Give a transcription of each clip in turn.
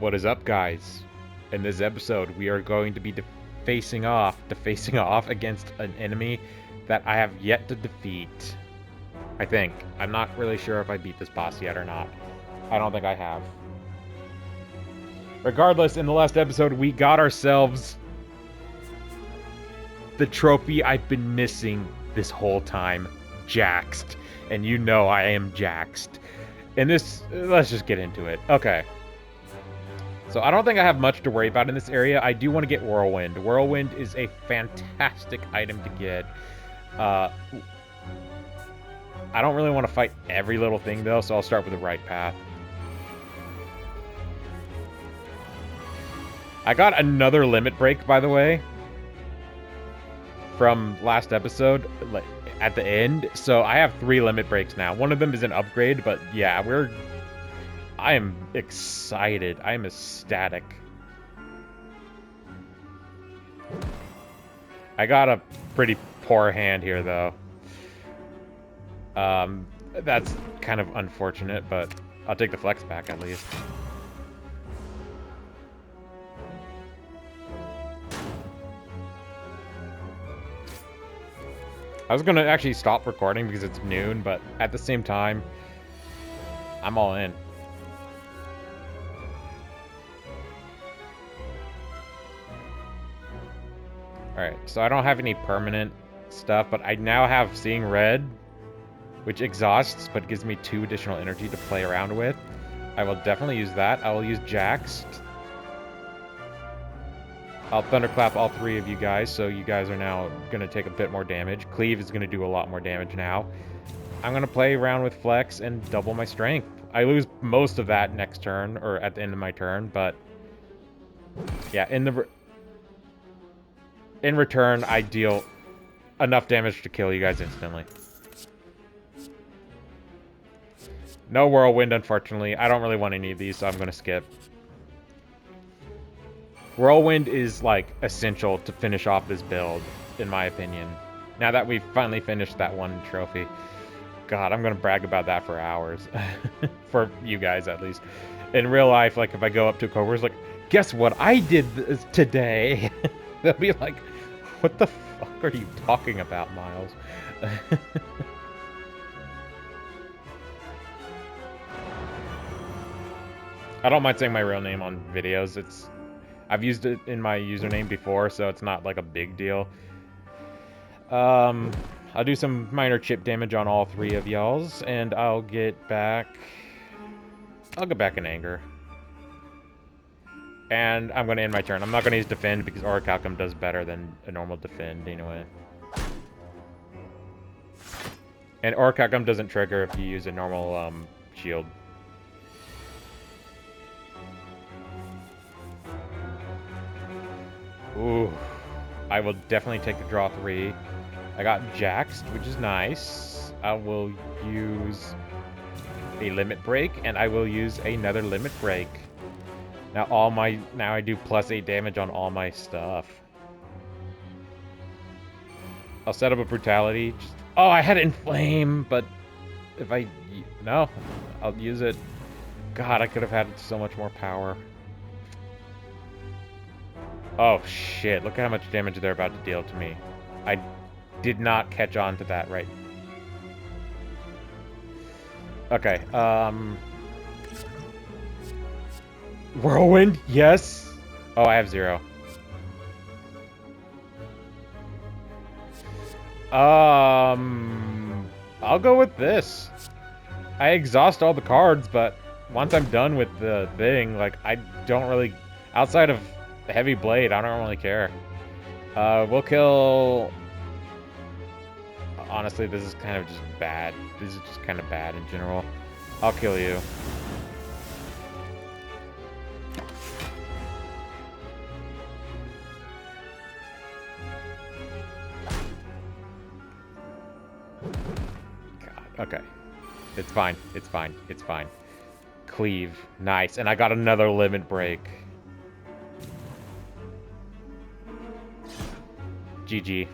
What is up, guys? In this episode, we are going to be facing off against an enemy that I have yet to defeat. I think. I'm not really sure if I beat this boss yet or not. I don't think I have. Regardless, in the last episode, we got ourselves the trophy I've been missing this whole time. Jaxed. And you know I am Jaxed. And this, let's just get into it. Okay. So I don't think I have much to worry about in this area. I do want to get Whirlwind. Whirlwind is a fantastic item to get. I don't really want to fight every little thing, though, so I'll start with the right path. I got another limit break, by the way, from last episode at the end. So I have 3 limit breaks now. One of them is an upgrade, but yeah, I am excited. I am ecstatic. I got a pretty poor hand here, though. That's kind of unfortunate, but I'll take the flex back at least. I was going to actually stop recording because it's noon, but at the same time, I'm all in. Alright, so I don't have any permanent stuff, but I now have Seeing Red, which exhausts, but gives me 2 additional energy to play around with. I will definitely use that. I will use Jaxed. I'll Thunderclap all 3 of you guys, so you guys are now going to take a bit more damage. Cleave is going to do a lot more damage now. I'm going to play around with Flex and double my strength. I lose most of that next turn, or at the end of my turn, but yeah, in return, I deal enough damage to kill you guys instantly. No Whirlwind, unfortunately. I don't really want any of these, so I'm going to skip. Whirlwind is, like, essential to finish off this build, in my opinion. Now that we've finally finished that one trophy. God, I'm going to brag about that for hours. For you guys, at least. In real life, like, if I go up to coworkers, like, guess what I did today? They'll be like, what the fuck are you talking about, Miles? I don't mind saying my real name on videos. I've used it in my username before, so it's not like a big deal. I'll do some minor chip damage on all 3 of y'all's, and I'll get back in anger. And I'm going to end my turn. I'm not going to use defend because Orichalcum does better than a normal defend anyway. And Orichalcum doesn't trigger if you use a normal shield. Ooh, I will definitely take the draw 3. I got Jaxed, which is nice. I will use a limit break, and I will use another limit break. Now I do +8 damage on all my stuff. I'll set up a brutality. Oh, I had Inflame, but if no, I'll use it. God, I could have had so much more power. Oh shit, look at how much damage they're about to deal to me. I did not catch on to that right. Okay, Whirlwind, yes. Oh, I have 0. I'll go with this. I exhaust all the cards, but once I'm done with the thing, like, I don't really, outside of Heavy Blade, I don't really care. We'll kill... Honestly, this is kind of just bad. This is just kind of bad in general. I'll kill you. God, okay. It's fine. It's fine. It's fine. Cleave. Nice. And I got another limit break. GG.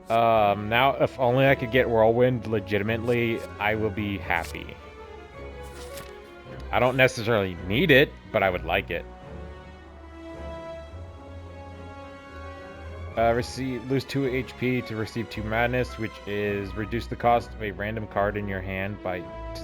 Now, if only I could get Whirlwind legitimately, I will be happy. I don't necessarily need it, but I would like it. Lose 2 HP to receive 2 madness, which is reduce the cost of a random card in your hand by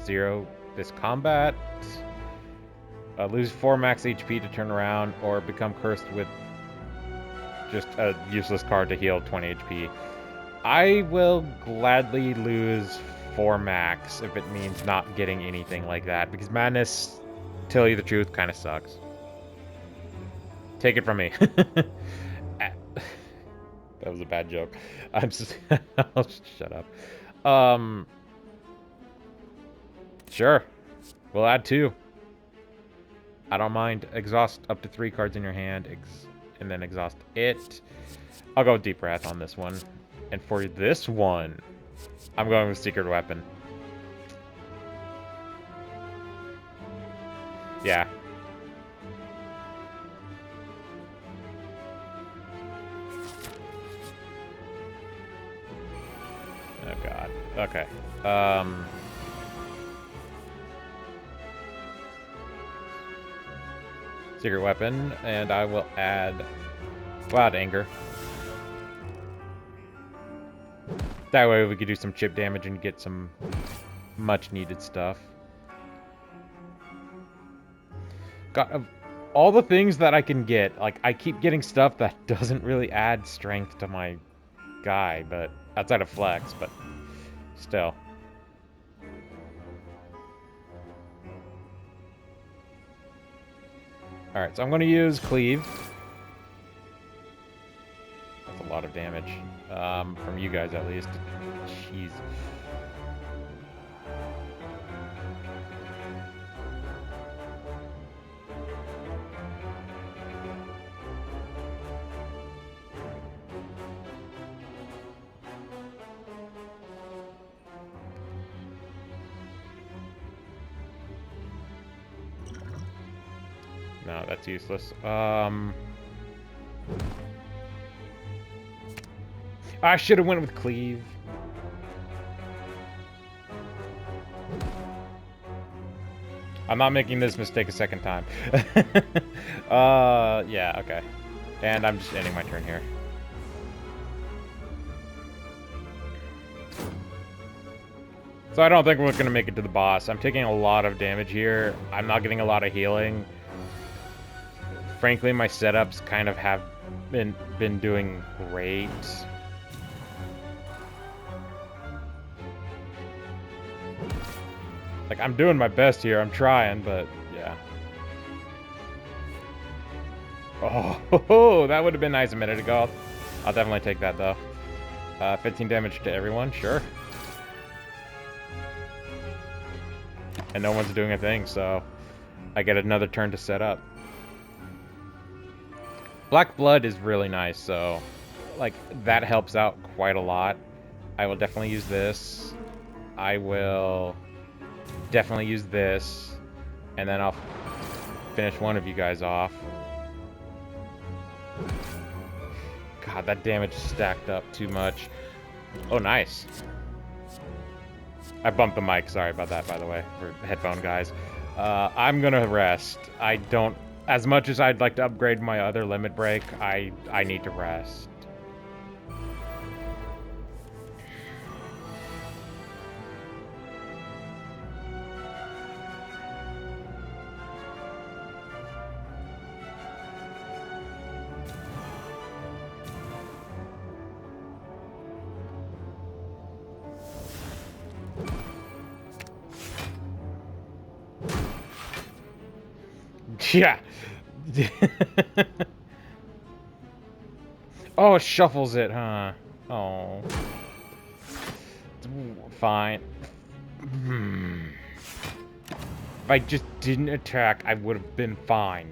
0 this combat. Lose 4 max HP to turn around, or become cursed with just a useless card to heal 20 HP. I will gladly lose 4 max if it means not getting anything like that, because madness, to tell you the truth, kind of sucks. Take it from me. That was a bad joke. I'm just... I'll just shut up. Sure. We'll add 2. I don't mind. Exhaust up to 3 cards in your hand, and then exhaust it. I'll go with Deep Wrath on this one. And for this one, I'm going with Secret Weapon. Yeah. Oh god. Okay. Secret Weapon, and I will add Wild Anger. That way we could do some chip damage and get some much needed stuff. God, of all the things that I can get, like, I keep getting stuff that doesn't really add strength to my guy, but outside of Flex, but still. Alright, so I'm going to use Cleave. That's a lot of damage. From you guys, at least. Jeez. No, that's useless. I should have went with Cleave. I'm not making this mistake a second time. Yeah, okay. And I'm just ending my turn here. So I don't think we're going to make it to the boss. I'm taking a lot of damage here. I'm not getting a lot of healing. Frankly, my setups kind of have been doing great. Like, I'm doing my best here. I'm trying, but yeah. Oh, that would have been nice a minute ago. I'll definitely take that, though. 15 damage to everyone, sure. And no one's doing a thing, so I get another turn to set up. Black Blood is really nice, so, like, that helps out quite a lot. I will definitely use this. I will definitely use this. And then I'll finish one of you guys off. God, that damage stacked up too much. Oh, nice. I bumped the mic. Sorry about that, by the way, for headphone guys. I'm gonna rest. I don't... As much as I'd like to upgrade my other limit break, I need to rest. Yeah. Oh, it shuffles it, huh? Oh. Fine. If I just didn't attack, I would have been fine.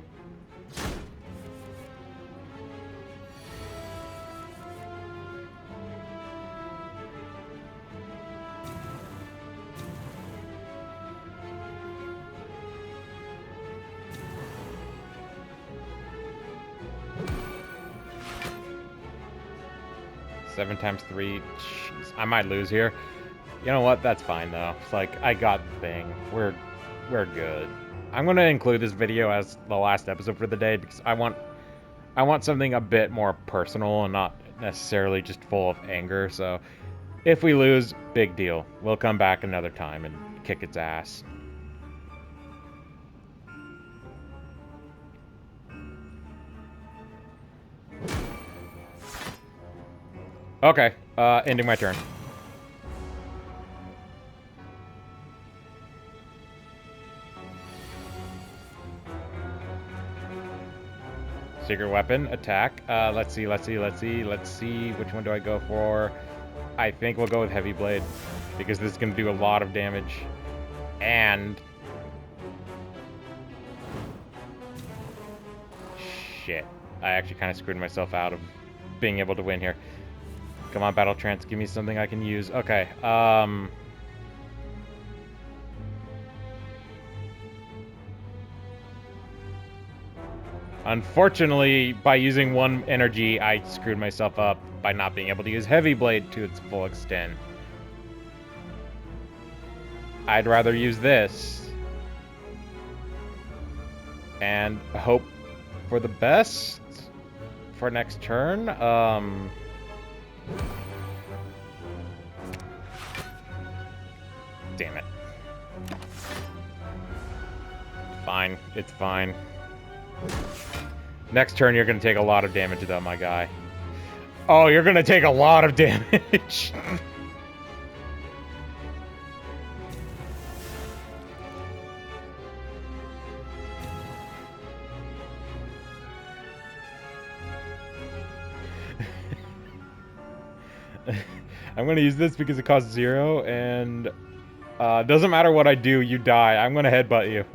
Seven times 3. Jeez, I might lose here. You know what? That's fine though. It's like I got the thing. We're good. I'm gonna include this video as the last episode for the day because I want something a bit more personal and not necessarily just full of anger. So if we lose, big deal. We'll come back another time and kick its ass. Okay, ending my turn. Secret weapon, attack. Let's see. Which one do I go for? I think we'll go with heavy blade because this is going to do a lot of damage. And shit, I actually kind of screwed myself out of being able to win here. Come on, Battle Trance, give me something I can use. Okay, unfortunately, by using one energy, I screwed myself up by not being able to use Heavy Blade to its full extent. I'd rather use this and hope for the best for next turn. Damn it. Fine, it's fine. Next turn, you're gonna take a lot of damage though, my guy. Oh, you're gonna take a lot of damage. I'm gonna use this because it costs 0, and doesn't matter what I do, you die. I'm gonna headbutt you.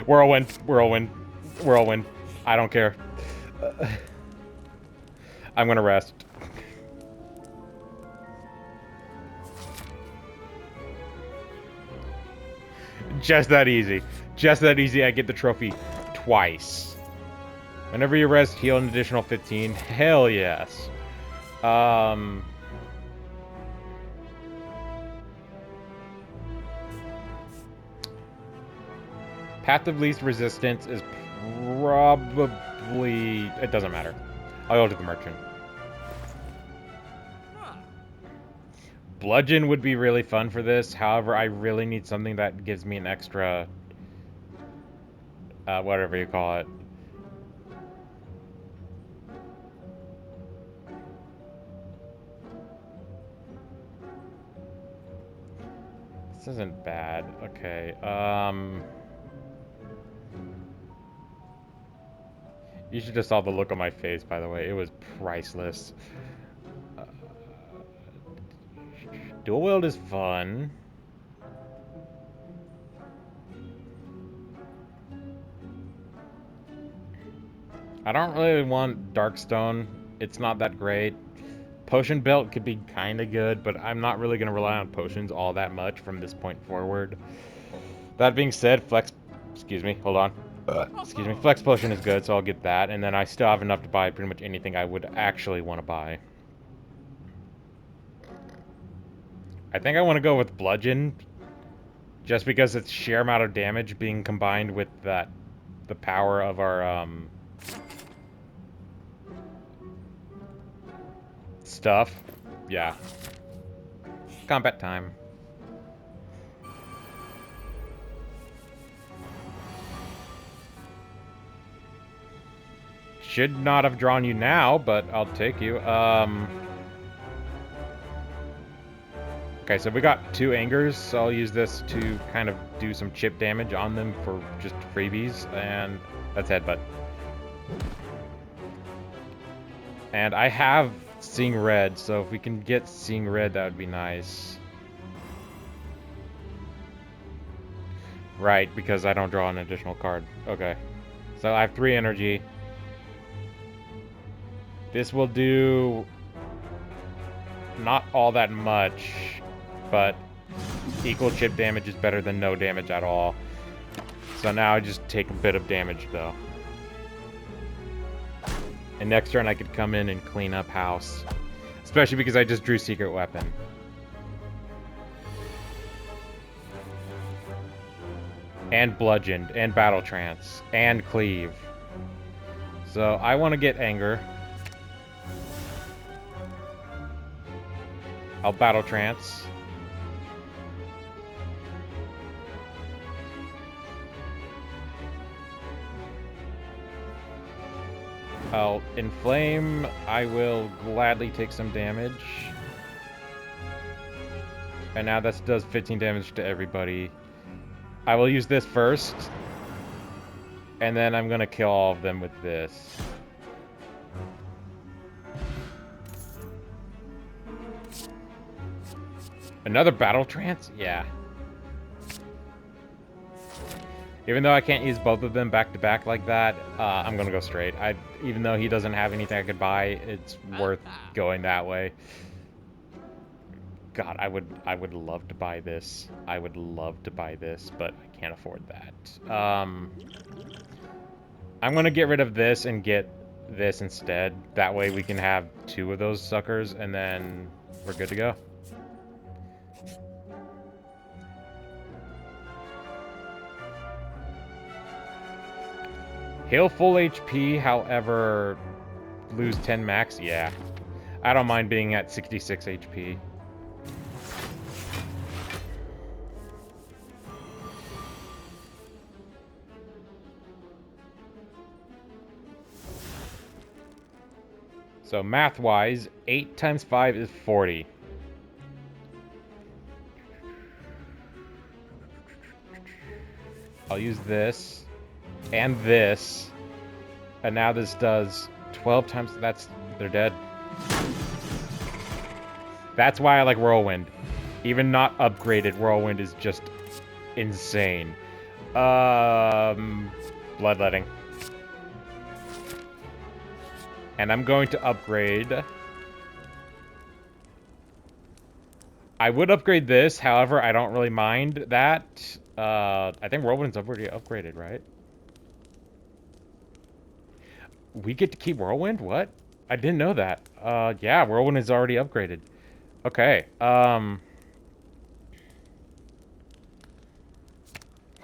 Whirlwind, whirlwind, whirlwind. I don't care. I'm gonna rest. Just that easy. Just that easy, I get the trophy twice. Whenever you rest, heal an additional 15. Hell yes. Path of least resistance is probably... It doesn't matter. I'll go to the merchant. Bludgeon would be really fun for this. However, I really need something that gives me an extra... whatever you call it. This isn't bad. Okay, you should just saw the look on my face, by the way. It was priceless. Dual wield is fun. I don't really want Darkstone. It's not that great. Potion belt could be kind of good, but I'm not really going to rely on potions all that much from this point forward. That being said, excuse me, hold on. Excuse me, flex potion is good, so I'll get that, and then I still have enough to buy pretty much anything I would actually want to buy. I think I want to go with bludgeon, just because it's sheer amount of damage being combined with the power of our stuff. Yeah. Combat time. Should not have drawn you now, but I'll take you. Okay, so we got 2 angers, so I'll use this to kind of do some chip damage on them for just freebies, and that's headbutt. And I have Seeing Red, so if we can get Seeing Red, that would be nice. Right, because I don't draw an additional card. Okay. So I have 3 energy. This will do not all that much, but equal chip damage is better than no damage at all. So now I just take a bit of damage, though. And next turn I could come in and clean up house. Especially because I just drew Secret Weapon. and bludgeoned, and battle trance, and cleave. So I want to get anger. I'll battle trance. I'll inflame. I will gladly take some damage. And now that does 15 damage to everybody. I will use this first. And then I'm going to kill all of them with this. Another battle trance? Yeah. Even though I can't use both of them back to back like that, I'm going to go straight. Even though he doesn't have anything I could buy, it's worth going that way. God, I would love to buy this. I would love to buy this, but I can't afford that. I'm gonna get rid of this and get this instead. That way we can have 2 of those suckers, and then we're good to go. Heal full HP, however, lose 10 max. Yeah, I don't mind being at 66 HP. So math-wise, 8 times 5 is 40. I'll use this and this. And now this does 12 times... They're dead. That's why I like Whirlwind. Even not upgraded, Whirlwind is just insane. Bloodletting. And I'm going to upgrade. I would upgrade this, however, I don't really mind that. I think Whirlwind's already upgraded, right? We get to keep Whirlwind? What? I didn't know that. Yeah, Whirlwind is already upgraded. Okay, what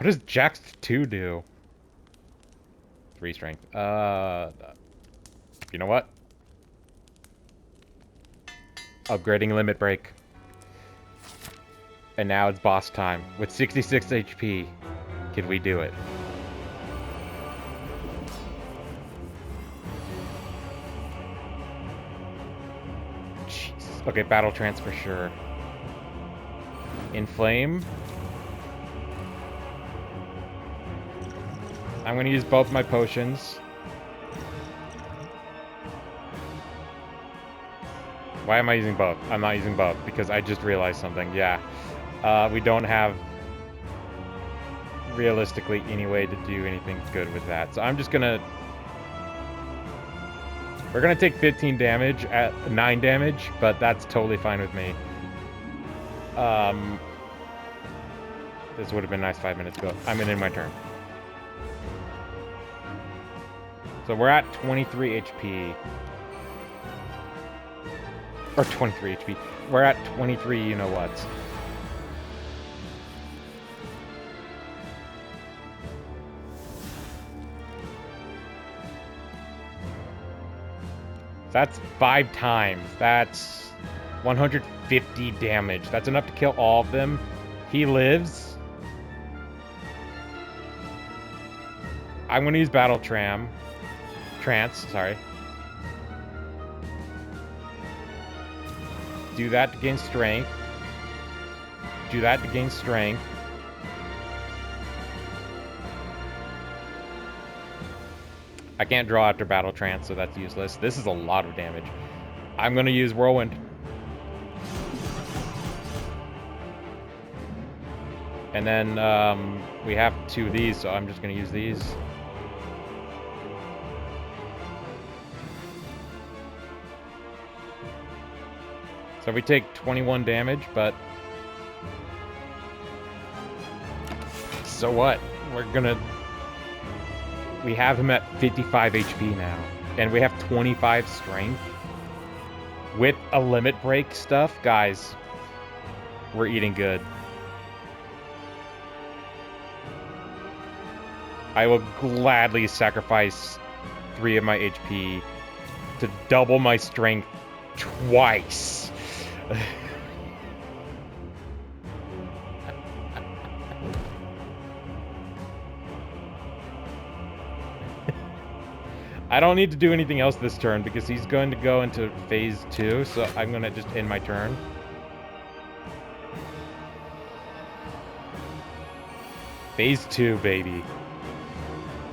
does Jax 2 do? 3 strength. You know what? Upgrading Limit Break. And now it's boss time. With 66 HP, can we do it? Jeez. Okay, battle trance for sure. Inflame. I'm gonna use both my potions. Why am I using both? I'm not using both because I just realized something. Yeah. We don't have realistically any way to do anything good with that. So I'm just gonna... We're gonna take 15 damage at 9 damage, but that's totally fine with me. This would have been nice 5 minutes ago. I'm in my turn. So we're at 23 HP. Or 23 HP. We're at 23 you-know-whats. That's 5 times. That's 150 damage. That's enough to kill all of them. He lives. I'm going to use Battle Trance, sorry. Do that to gain strength. Do that to gain strength. I can't draw after Battle Trance, so that's useless. This is a lot of damage. I'm going to use Whirlwind. And then we have 2 of these, so I'm just going to use these. So we take 21 damage, but... So what? We're gonna... We have him at 55 HP now. And we have 25 strength. With a limit break stuff, guys, we're eating good. I will gladly sacrifice 3 of my HP to double my strength twice. I don't need to do anything else this turn because he's going to go into phase 2, so I'm going to just end my turn. Phase 2, baby.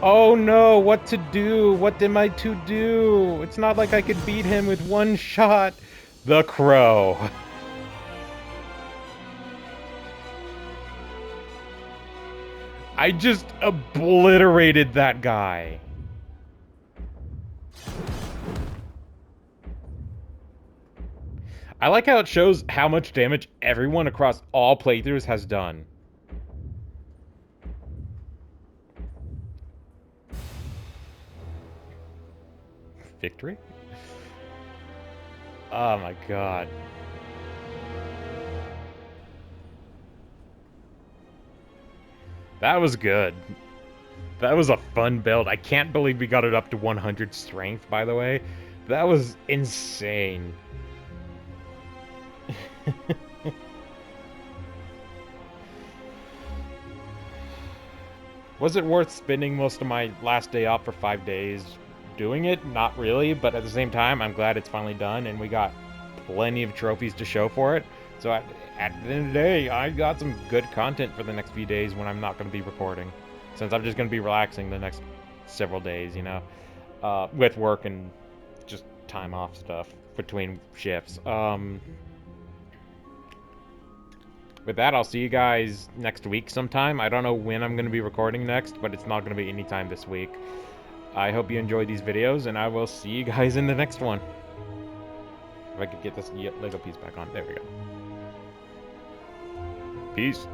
Oh no, what to do? What am I to do? It's not like I could beat him with one shot. The Crow. I just obliterated that guy. I like how it shows how much damage everyone across all playthroughs has done. Victory? Oh my god. That was good. That was a fun build. I can't believe we got it up to 100 strength, by the way. That was insane. Was it worth spending most of my last day off for 5 days doing it? Not really, but at the same time, I'm glad it's finally done, and we got plenty of trophies to show for it. So at the end of the day, I got some good content for the next few days when I'm not going to be recording. Since I'm just going to be relaxing the next several days, you know, with work and just time off stuff between shifts. With that, I'll see you guys next week sometime. I don't know when I'm going to be recording next, but it's not going to be anytime this week. I hope you enjoyed these videos, and I will see you guys in the next one. If I could get this Lego piece back on. There we go. Peace.